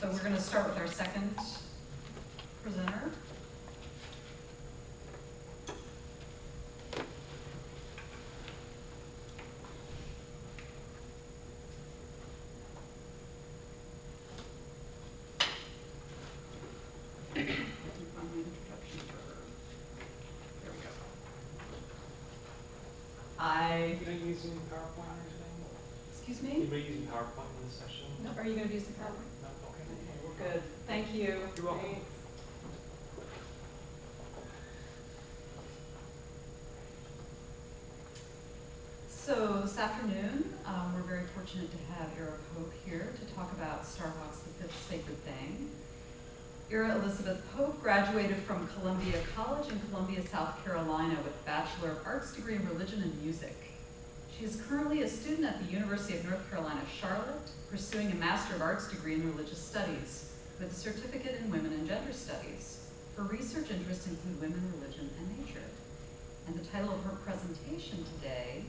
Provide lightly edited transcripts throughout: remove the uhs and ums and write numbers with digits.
So we're going to start with our second presenter. Are you using PowerPoint or anything? Excuse me? Anybody using PowerPoint in this session? No, are you going to use the PowerPoint? No? Okay. Good, thank you. You're welcome. Thanks. So this afternoon, we're very fortunate to have Ira Pope here to talk about Starhawk's The Fifth Sacred Thing. Ira Elizabeth Pope graduated from Columbia College in Columbia, South Carolina with a Bachelor of Arts degree in Religion and Music. She is currently a student at the University of North Carolina, Charlotte, pursuing a Master of Arts degree in Religious Studies with a certificate in Women and Gender Studies. Her research interests include women, religion, and nature. And the title of her presentation today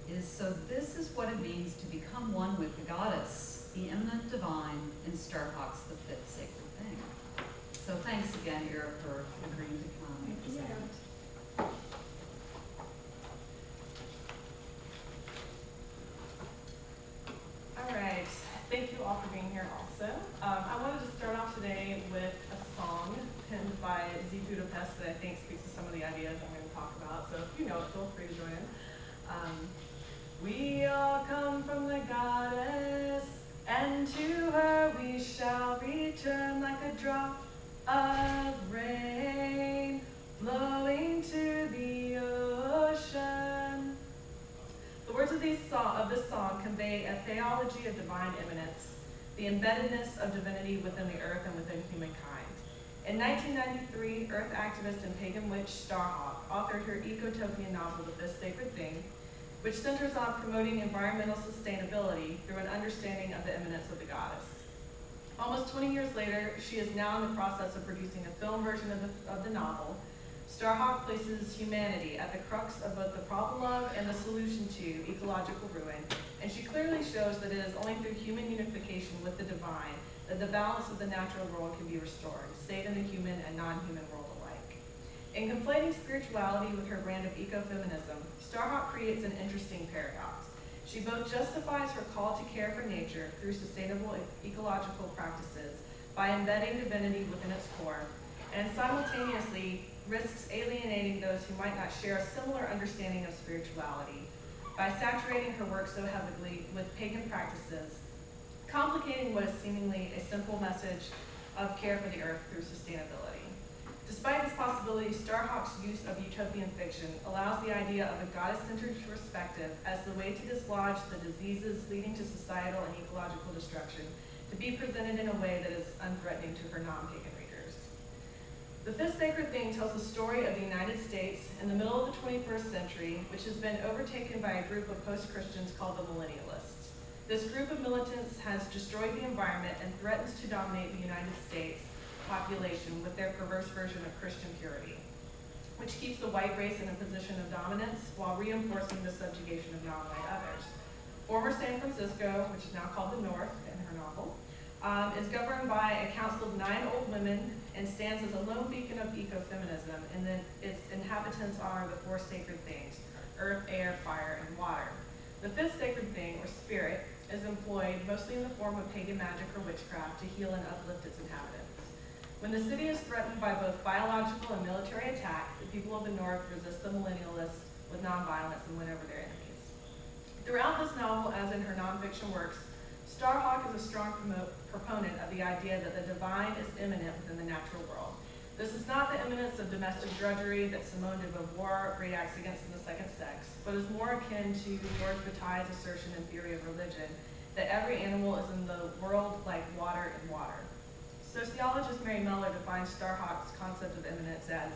is So This Is What It Means to Become One with the Goddess, the Immanent Divine in Starhawk's The Fifth Sacred Thing. So thanks again, Ira, for agreeing to come and present. All right, thank you all for being here also. I wanted to start off today with a song penned by Z Budapest that I think speaks to some of the ideas I'm going to talk about, so if you know it, feel free to join in. We all come from the goddess, and to her we shall return like a drop of rain flowing to the ocean. The words of this song convey a theology of divine immanence, the embeddedness of divinity within the earth and within humankind. In 1993, earth activist and pagan witch Starhawk authored her ecotopian novel, The Fifth Sacred Thing, which centers on promoting environmental sustainability through an understanding of the immanence of the goddess. Almost 20 years later, she is now in the process of producing a film version of the novel. Starhawk places humanity at the crux of both the problem of and the solution to ecological ruin, and she clearly shows that it is only through human unification with the divine that the balance of the natural world can be restored, save in the human and non-human world alike. In conflating spirituality with her brand of ecofeminism, Starhawk creates an interesting paradox. She both justifies her call to care for nature through sustainable ecological practices by embedding divinity within its core, and simultaneously risks alienating those who might not share a similar understanding of spirituality by saturating her work so heavily with pagan practices, complicating what is seemingly a simple message of care for the earth through sustainability. Despite this possibility, Starhawk's use of utopian fiction allows the idea of a goddess-centered perspective as the way to dislodge the diseases leading to societal and ecological destruction to be presented in a way that is unthreatening to her non-pagan readers. The Fifth Sacred Thing tells the story of the United States in the middle of the 21st century, which has been overtaken by a group of post-Christians called the Millennialists. This group of militants has destroyed the environment and threatens to dominate the United States population with their perverse version of Christian purity, which keeps the white race in a position of dominance while reinforcing the subjugation of non-white others. Former San Francisco, which is now called the North in her novel, is governed by a council of 9 old women and stands as a lone beacon of ecofeminism, and then its inhabitants are the 4 sacred things: earth, air, fire, and water. The fifth sacred thing, or spirit, is employed mostly in the form of pagan magic or witchcraft to heal and uplift its inhabitants. When the city is threatened by both biological and military attack, the people of the North resist the millennialists with nonviolence and win over their enemies. Throughout this novel, as in her nonfiction works, Starhawk is a strong proponent of the idea that the divine is immanent within the natural world. This is not the immanence of domestic drudgery that Simone de Beauvoir reacts against in The Second Sex, but is more akin to George Bataille's assertion in Theory of Religion that every animal is in the world like water in water. Sociologist Mary Mellor defines Starhawk's concept of immanence as,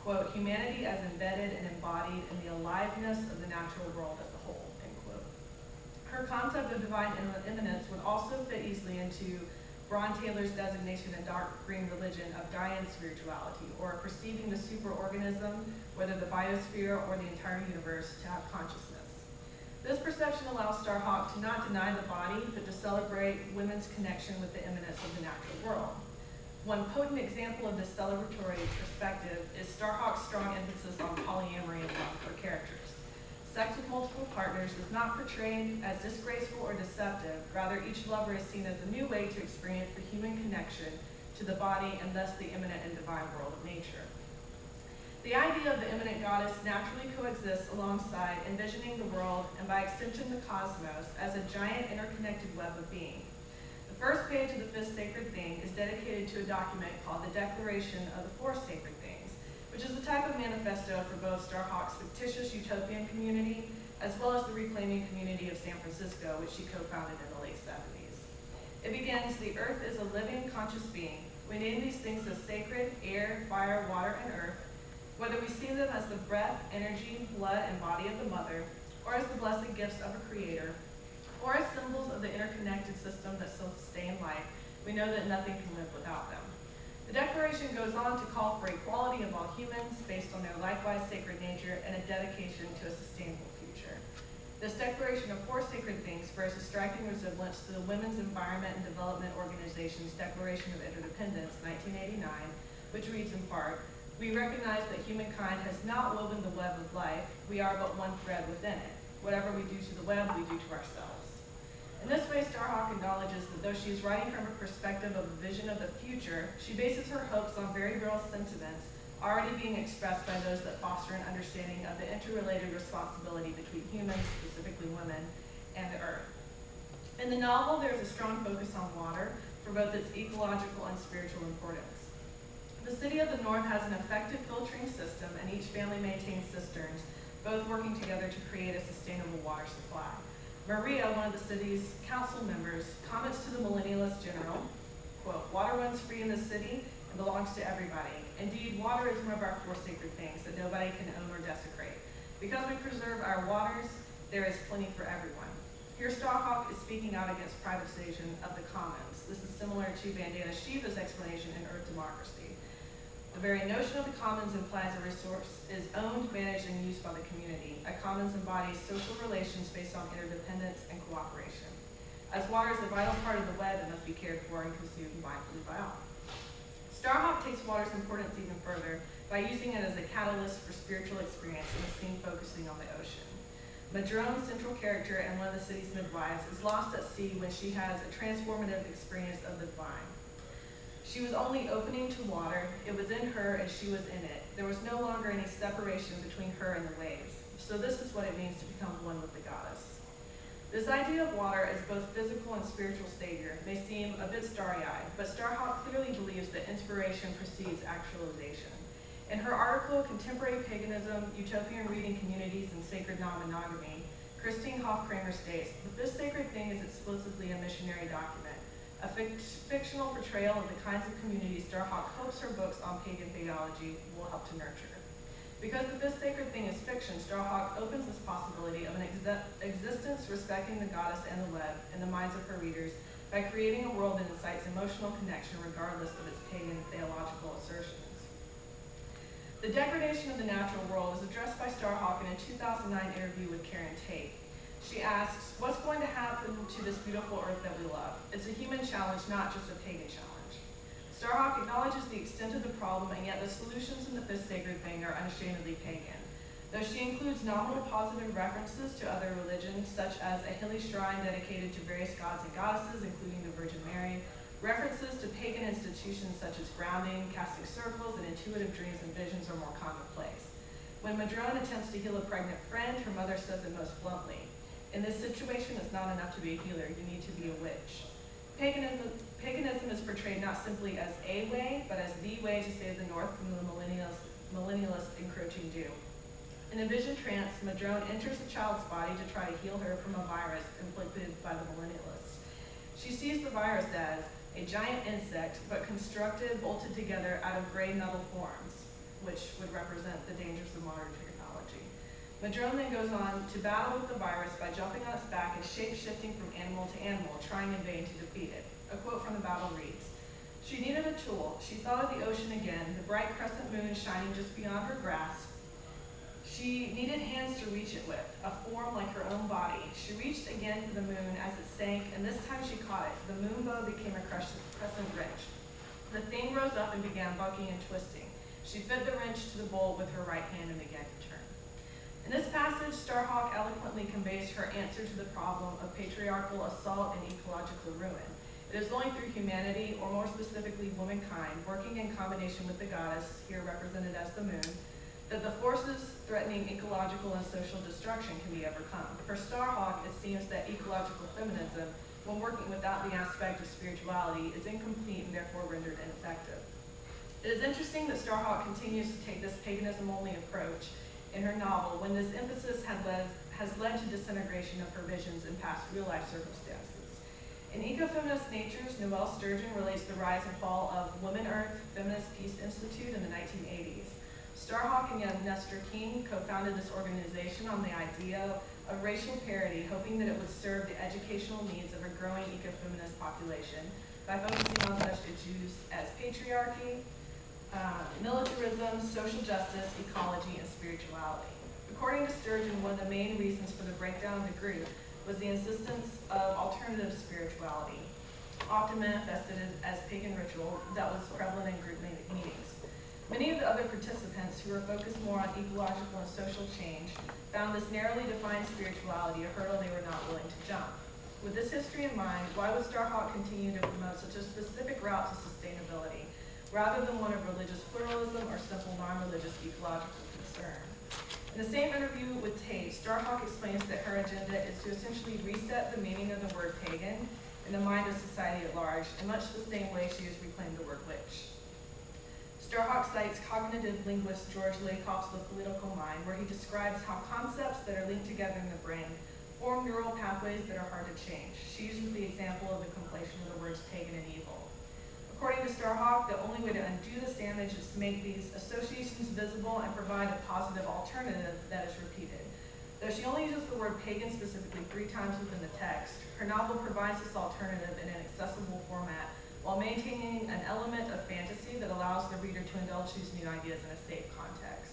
quote, humanity as embedded and embodied in the aliveness of the natural world as a whole, end quote. Her concept of divine immanence would also fit easily into Braun Taylor's designation in Dark Green Religion of Gaian spirituality, or perceiving the superorganism, whether the biosphere or the entire universe, to have consciousness. This perception allows Starhawk to not deny the body, but to celebrate women's connection with the immanence of the natural world. One potent example of this celebratory perspective is Starhawk's strong emphasis on polyamory among her characters. Sex with multiple partners is not portrayed as disgraceful or deceptive. Rather, each lover is seen as a new way to experience the human connection to the body and thus the immanent and divine world of nature. The idea of the immanent goddess naturally coexists alongside envisioning the world and by extension the cosmos as a giant interconnected web of being. The first page of the fifth sacred thing is dedicated to a document called the Declaration of the Four Sacred Things, which is a type of manifesto for both Starhawk's fictitious utopian community as well as the reclaiming community of San Francisco, which she co-founded in the late 70s. It begins, "The earth is a living, conscious being. We name these things as sacred, air, fire, water, and earth, whether we see them as the breath, energy, blood, and body of the mother, or as the blessed gifts of a creator, or as symbols of the interconnected system that sustain life, we know that nothing can live without them." The Declaration goes on to call for equality of all humans based on their likewise sacred nature and a dedication to a sustainable future. This Declaration of Four Sacred Things bears a striking resemblance to the Women's Environment and Development Organization's Declaration of Interdependence, 1989, which reads in part, "We recognize that humankind has not woven the web of life. We are but one thread within it. Whatever we do to the web, we do to ourselves." In this way, Starhawk acknowledges that though she is writing from a perspective of a vision of the future, she bases her hopes on very real sentiments already being expressed by those that foster an understanding of the interrelated responsibility between humans, specifically women, and the earth. In the novel, there is a strong focus on water for both its ecological and spiritual importance. The city of the north has an effective filtering system, and each family maintains cisterns, both working together to create a sustainable water supply. Maria, one of the city's council members, comments to the millennialist general, quote, "Water runs free in the city and belongs to everybody. Indeed, water is one of our four sacred things that nobody can own or desecrate. Because we preserve our waters, there is plenty for everyone." Here, Starhawk is speaking out against privatization of the commons. This is similar to Vandana Shiva's explanation in Earth Democracy. The very notion of the commons implies a resource is owned, managed, and used by the community. A commons embodies social relations based on interdependence and cooperation. As water is a vital part of the web, it must be cared for and consumed mindfully by all. Starhawk takes water's importance even further by using it as a catalyst for spiritual experience in a scene focusing on the ocean. Madrone's central character and one of the city's midwives is lost at sea when she has a transformative experience of the divine. She was only opening to water. It was in her and she was in it. There was no longer any separation between her and the waves. So this is what it means to become one with the goddess. This idea of water as both physical and spiritual savior may seem a bit starry-eyed, but Starhawk clearly believes that inspiration precedes actualization. In her article, Contemporary Paganism, Utopian Reading Communities, and Sacred Non-Monogamy, Christine Hoff-Kramer states that this sacred thing is explicitly a missionary document, a fictional portrayal of the kinds of communities Starhawk hopes her books on pagan theology will help to nurture. Because the fifth sacred thing is fiction, Starhawk opens this possibility of an existence respecting the goddess and the web in the minds of her readers by creating a world that incites emotional connection regardless of its pagan theological assertions. The degradation of the natural world is addressed by Starhawk in a 2009 interview with Karen Tate. She asks, "What's going to happen to this beautiful earth that we love? It's a human challenge, not just a pagan challenge." Starhawk acknowledges the extent of the problem, and yet the solutions in the fifth sacred thing are unashamedly pagan. Though she includes nominal positive references to other religions, such as a hilly shrine dedicated to various gods and goddesses, including the Virgin Mary, references to pagan institutions such as grounding, casting circles, and intuitive dreams and visions are more commonplace. When Madrone attempts to heal a pregnant friend, her mother says it most bluntly, "In this situation, it's not enough to be a healer, you need to be a witch." Paganism is portrayed not simply as a way, but as the way to save the North from the millennialist encroaching Jew. In a vision trance, Madrone enters a child's body to try to heal her from a virus inflicted by the millennialists. She sees the virus as a giant insect, but constructed, bolted together out of gray metal forms, which would represent the dangers of modern technology. Madrone then goes on to battle with the virus by jumping on its back and shape-shifting from animal to animal, trying in vain to defeat it. A quote from the battle reads, "She needed a tool. She thought of the ocean again, the bright crescent moon shining just beyond her grasp. She needed hands to reach it with, a form like her own body. She reached again for the moon as it sank, and this time she caught it. The moon bow became a crescent wrench. The thing rose up and began bucking and twisting. She fit the wrench to the bowl with her right hand and began to turn. In this passage, Starhawk eloquently conveys her answer to the problem of patriarchal assault and ecological ruin. It is only through humanity, or more specifically womankind, working in combination with the goddess, here represented as the moon, that the forces threatening ecological and social destruction can be overcome. For Starhawk, it seems that ecological feminism, when working without the aspect of spirituality, is incomplete and therefore rendered ineffective. It is interesting that Starhawk continues to take this paganism-only approach in her novel when this emphasis has led to disintegration of her visions in past real-life circumstances. In Ecofeminist Natures, Noelle Sturgeon relates the rise and fall of Women Earth Feminist Peace Institute in the 1980s. Starhawk and young Nestor King co-founded this organization on the idea of racial parity, hoping that it would serve the educational needs of a growing ecofeminist population by focusing on such issues as patriarchy, militarism, social justice, ecology, and spirituality. According to Sturgeon, one of the main reasons for the breakdown of the group was the insistence of alternative spirituality, often manifested as pagan ritual that was prevalent in group meetings. Many of the other participants, who were focused more on ecological and social change, found this narrowly defined spirituality a hurdle they were not willing to jump. With this history in mind, why would Starhawk continue to promote such a specific route to sustainability, rather than one of religious pluralism or simple non-religious ecological concern? In the same interview with Tate, Starhawk explains that her agenda is to essentially reset the meaning of the word pagan in the mind of society at large, in much the same way she has reclaimed the word witch. Starhawk cites cognitive linguist George Lakoff's The Political Mind, where he describes how concepts that are linked together in the brain form neural pathways that are hard to change. She uses the example of the conflation of the words pagan and evil. According to Starhawk, the only way to undo this damage is to make these associations visible and provide a positive alternative that is repeated. Though she only uses the word pagan specifically 3 times within the text, her novel provides this alternative in an accessible format while maintaining an element of fantasy that allows the reader to indulge these new ideas in a safe context.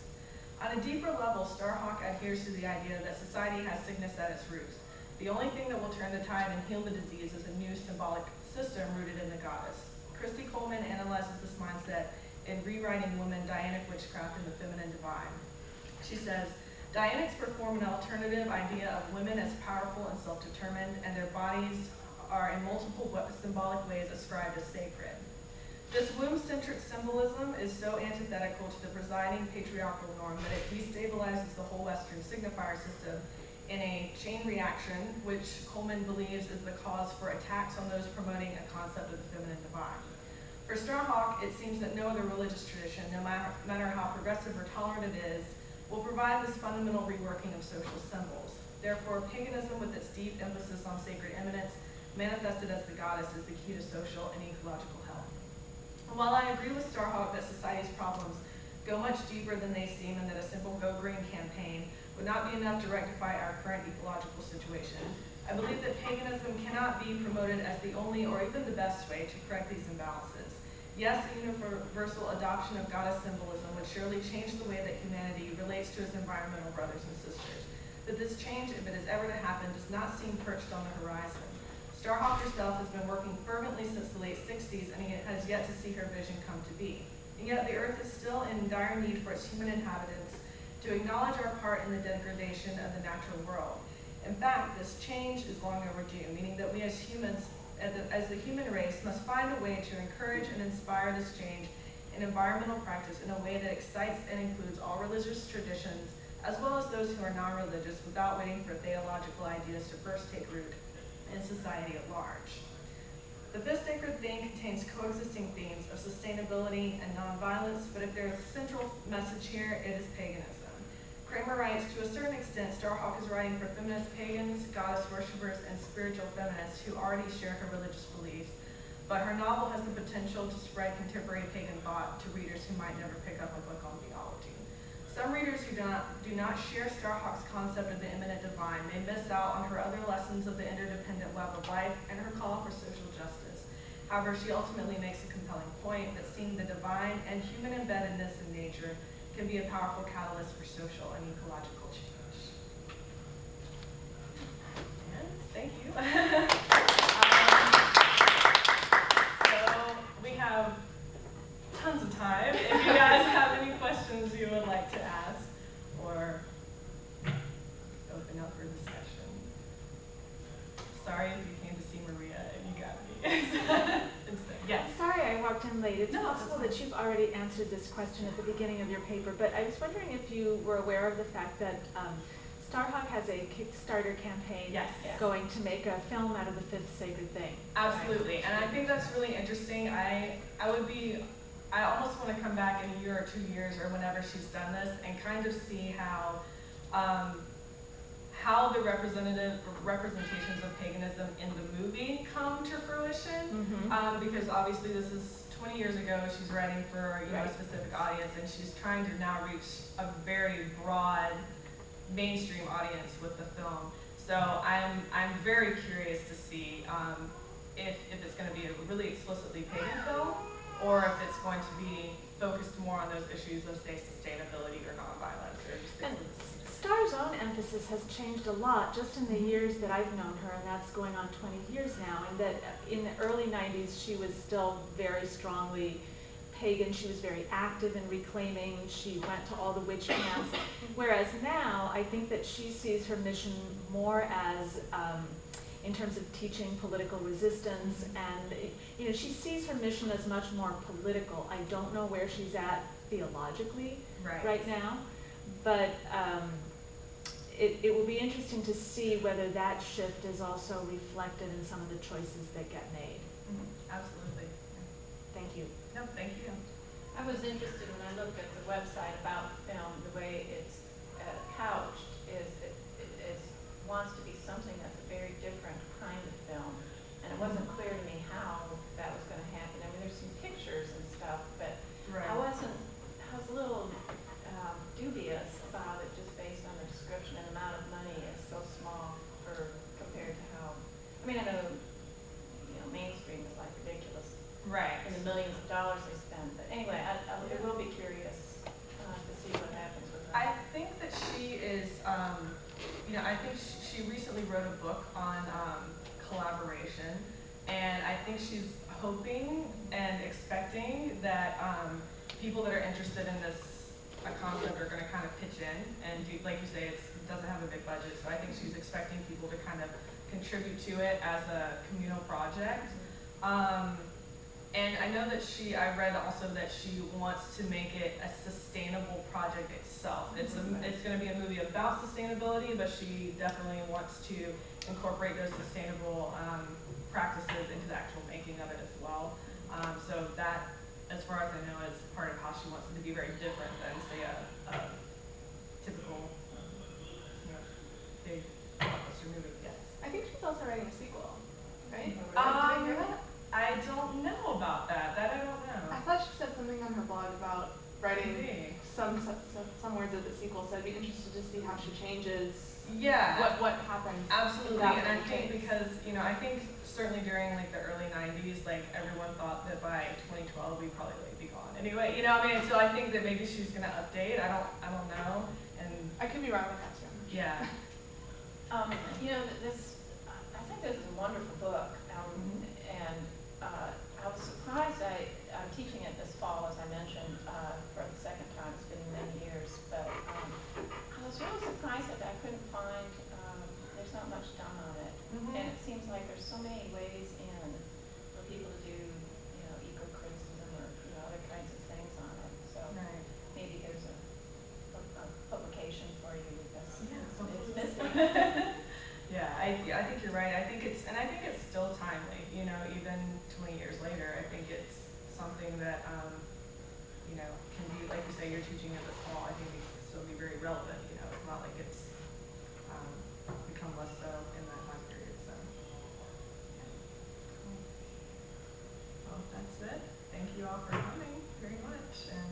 On a deeper level, Starhawk adheres to the idea that society has sickness at its roots. The only thing that will turn the tide and heal the disease is a new symbolic system rooted in the goddess. Christy Coleman analyzes this mindset in Rewriting Woman, Dianic Witchcraft and the Feminine Divine. She says, Dianics perform an alternative idea of women as powerful and self-determined, and their bodies are in multiple symbolic ways ascribed as sacred. This womb-centric symbolism is so antithetical to the presiding patriarchal norm that it destabilizes the whole Western signifier system in a chain reaction, which Coleman believes is the cause for attacks on those promoting a concept of the feminine divine. For Starhawk, it seems that no other religious tradition, no matter how progressive or tolerant it is, will provide this fundamental reworking of social symbols. Therefore, paganism, with its deep emphasis on sacred immanence, manifested as the goddess, is the key to social and ecological health. And while I agree with Starhawk that society's problems go much deeper than they seem and that a simple Go Green campaign would not be enough to rectify our current ecological situation, I believe that paganism cannot be promoted as the only or even the best way to correct these imbalances. Yes, a universal adoption of goddess symbolism would surely change the way that humanity relates to its environmental brothers and sisters. But this change, if it is ever to happen, does not seem perched on the horizon. Starhawk herself has been working fervently since the late 60s and has yet to see her vision come to be. And yet the earth is still in dire need for its human inhabitants to acknowledge our part in the degradation of the natural world. In fact, this change is long overdue, meaning that we as humans, as the human race, must find a way to encourage and inspire this change in environmental practice in a way that excites and includes all religious traditions, as well as those who are non-religious, without waiting for theological ideas to first take root in society at large. The fifth sacred thing contains coexisting themes of sustainability and nonviolence, but if there is a central message here, it is paganism. Kramer writes, to a certain extent, Starhawk is writing for feminist pagans, goddess worshippers, and spiritual feminists who already share her religious beliefs, but her novel has the potential to spread contemporary pagan thought to readers who might never pick up a book on theology. Some readers who do not share Starhawk's concept of the immanent divine may miss out on her other lessons of the interdependent web of life and her call for social justice. However, she ultimately makes a compelling point that seeing the divine and human embeddedness in nature can be a powerful catalyst for social and ecological change. And thank you. So we have tons of time. If you guys have any questions you would like to ask or open up for discussion. Sorry if you came to see Maria and you got me. Yes. Sorry I walked in late. It's No, possible that's that you've already answered this question at the beginning of your paper, but I was wondering if you were aware of the fact that Starhawk has a Kickstarter campaign Yes. going to make a film out of the fifth sacred thing. Absolutely, and I think that's really interesting. I almost want to come back in a year or 2 years or whenever she's done this and kind of see how the representations of paganism in the movie come to fruition. Because obviously this is 20 years ago. She's writing for a specific audience, and she's trying to now reach a very broad mainstream audience with the film. So I'm very curious to see if it's going to be a really explicitly pagan film, or if it's going to be focused more on those issues of, say, sustainability or nonviolence, or just things And of the Star's own emphasis has changed a lot just in the years that I've known her, and that's going on 20 years now, and that in the early 90s she was still very strongly pagan. She was very active in reclaiming. She went to all the witch camps, whereas now I think that she sees her mission more as in terms of teaching political resistance, and she sees her mission as much more political. I don't know where she's at theologically right now, but it will be interesting to see whether that shift is also reflected in some of the choices that get made. Absolutely. Thank you. No, thank you. I was interested when I looked at the website about the film, the way it's couched is it wants to be something that's a very different kind of film. And it wasn't clear to me how that was going to happen. I mean, there's some pictures and stuff, but I was a little dubious about it just based on the description, and the amount of money is so small compared to how, I mean, I know, mainstream is like ridiculous. In the millions of dollars they spend. But anyway, I will be curious to see what happens with her. I think that she is, I think she recently wrote a book on collaboration, and I think she's hoping and expecting that people that are interested in this concept are going to kind of pitch in and do, like you say, it doesn't have a big budget, so I think she's expecting people to kind of contribute to it as a communal project. And I know that I read also that she wants to make it a sustainable project itself. It's going to be a movie about sustainability, but she definitely wants to incorporate those sustainable practices into the actual making of it as well. So that, as far as I know, is part of how she wants it to be very different than, say, a typical big blockbuster movie. Yes. I think she's also writing a sequel, right? Did Really? I hear that? I don't know about that. That I don't I know. thought she said something on her blog about writing Maybe. some words of the sequel, so I'd be interested to see how she changes Yeah. what happens. Absolutely, That and I many think things. because, I think certainly during like the early 90s, like everyone thought that by 2012 we'd probably like be gone. Anyway, so I think that maybe she's gonna update. I don't know, and I could be wrong with that too. yeah. I think this is a wonderful book, and I was surprised. I'm teaching it this fall, as I mentioned, for the second time. It's been many years, but I was really surprised that I couldn't find. There's not much done on it, and it seems like there's so many ways in for people to do, eco-criticism or other kinds of things on it. So maybe there's a publication for you because it's missing. Yeah, I think you're right. I think it's still timely. Even 20 years later, I think it's something that can be, like you say, you're teaching it this fall. I think it can still be very relevant. It's not like it's become less so in that time period. So, well, that's it. Thank you all for coming very much, and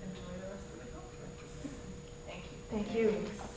enjoy the rest of the conference. Thank you. Thank you.